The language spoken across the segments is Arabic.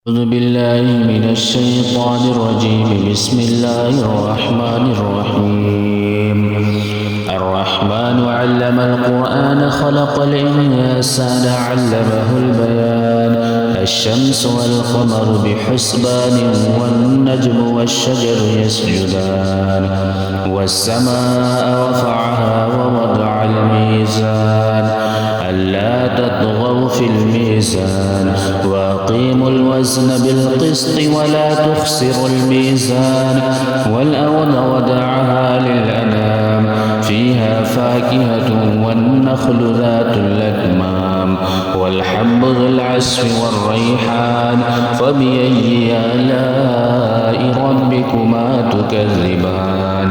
أعوذ بالله من الشيطان الرجيم. بسم الله الرحمن الرحيم. الرحمن علم القرآن خلق الإنسان علمه البيان. الشمس والقمر بحسبان والنجم والشجر يسجدان والسماء رفعها ووضع الميزان ألا تطغوا في الميزان وأقيموا الوزن بالقسط ولا تخسروا الميزان والأرض وضعها للأنام فيها فاكهة والنخل ذات الأكمام والحب ذو العصف والريحان فبأي آلاء ربكما تكذبان.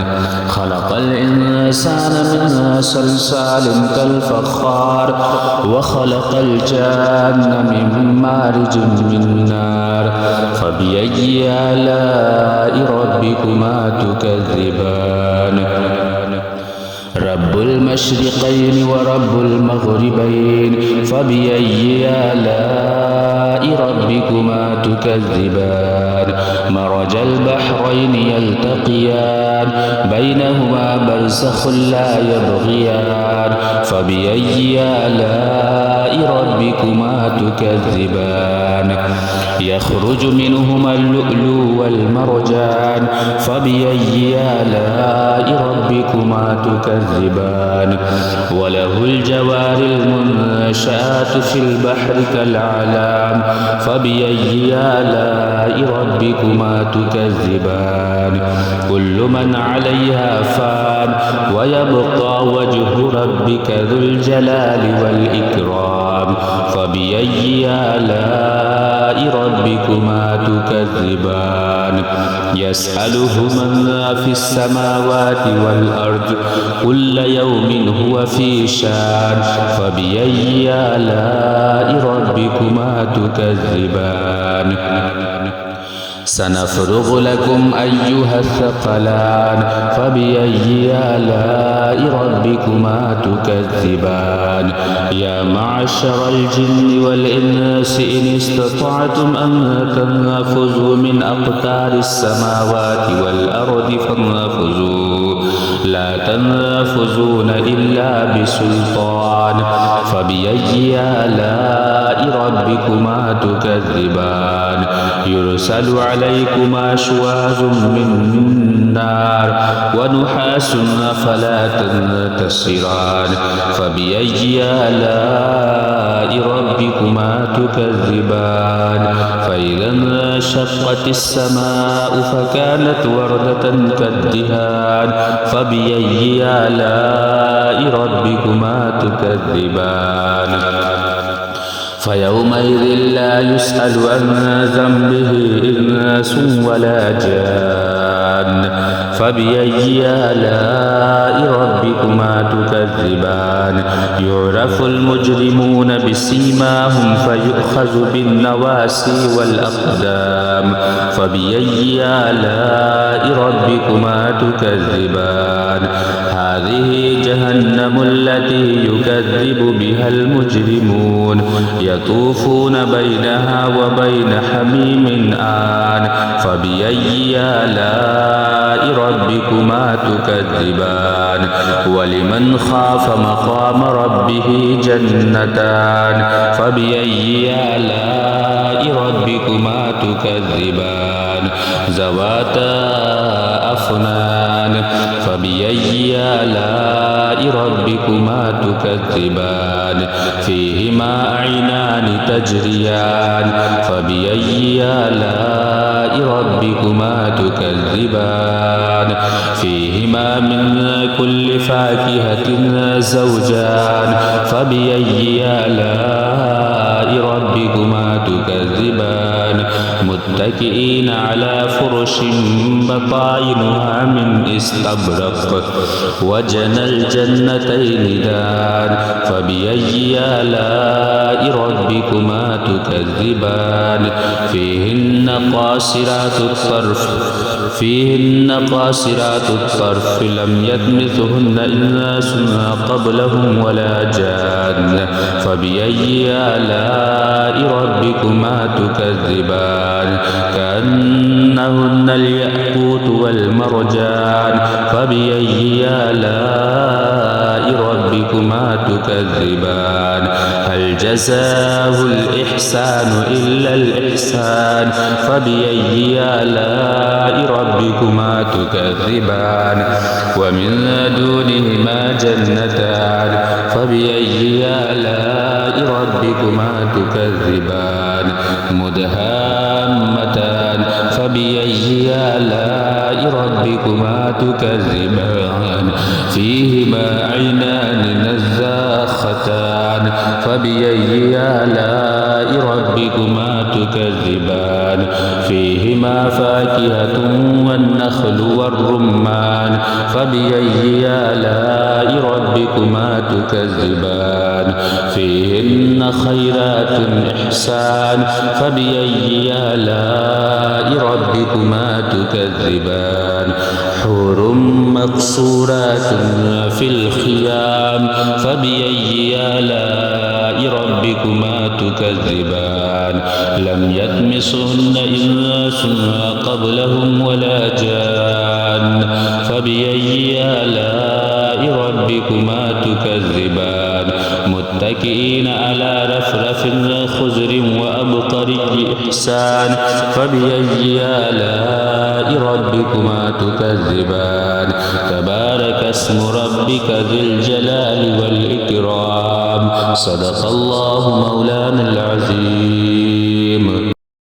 خلق الإنسان من صلصال كالفخار وخلق الجان من مارج من نار فبأي آلاء ربكما تكذبان. رب المشرقين ورب المغربين فبأي آلاء ربكما تكذبان. مرج البحرين يلتقيان بينهما برزخ لا يبغيان فبأي آلاء ربكما تكذبان. يخرج منهما اللؤلؤ والمرجان فبأي آلاء ربكما تكذبان. وله الجوار المنشآت في البحر كالأعلام فبأي آلاء ربكما تكذبان. كل من عليها فان ويبقى وجه ربك ذو الجلال والإكرام فبأي آلاء ربكما تكذبان. يسأله من في السماوات والأرض كل يوم هو في شان فبأي آلاء ربكما تكذبان. سنفرغ لكم أيها الثقلان فبأي آلاء ربكما تكذبان. يا معشر الجن والإنس إن استطعتم أن تنفذوا من أقطار السماوات والأرض فانفذوا لا تنفذون إلا بسلطان فبأي آلاء ربكما تكذبان. يرسل عليكما شواظ من نار ونحاس فلا تنتصران فبأي آلاء ربكما تكذبان. فإذا انشقت السماء فكانت وردة كالدهان فبأي آلاء ربكما تكذبان. فيومئذ لا يسأل عن ذنبه إنس ولا جان فبأي آلاء ربكما تكذبان. يعرف المجرمون بسيماهم فيؤخذ بالنواسي والأقدام فبأي آلاء ربكما تكذبان. هذه جهنم التي يكذب بها المجرمون يطوفون بينها وبين حميم آن فبأي آلاء ربكما تكذبان. ولمن خاف مقام ربه جنتان فبأي آلاء ربكما تكذبان. ذواتا أفنان فبأي آلاء ربكما تكذبان. فيهما عينان تجريان فبأي آلاء ربكما تكذبان. فيهما من كل فاكهة زوجان فبأي آلاء ربكما تكذبان. متكئين على فرش بطائنها من استبرق وجنى الجنتين دان فبأي آلاء ربكما تكذبان. فيهن قاصرات الطرف فيهن قاصرات الطرف لم يطمثهن إنس قبلهم ولا جان فبأي آلاء ربكما تكذبان كأنهن الياقوت والمرجان فبأي آلاء ربكما تكذبان هل جزاء الإحسان إلا الإحسان فبأي آلاء ربكما تكذبان ومن دونهما جنتان فبأي آلاء ربكما تكذبان مدهامتان فبأي آلاء ربكما تكذبان فيهما عينان نزاختان فبأي آلاء ربكما تكذبان فيهما فاكهة والنخل والرمان فبأي آلاء ربكما تكذبان فيهن خيرات إحسان فبأي آلاء ربكما تكذبان حور مقصورات في الخيام فبأي آلاء ربكما تكذبان لم يطمسهن إنس قبلهم ولا جان فبأي آلاء ربكما تكذبان متكئين على رفرف خضر وأبقري إحسان فبأي آلاء ربكما تكذبان تبارك اسم ربك ذي الجلال والإكرام صدق الله مولانا العظيم.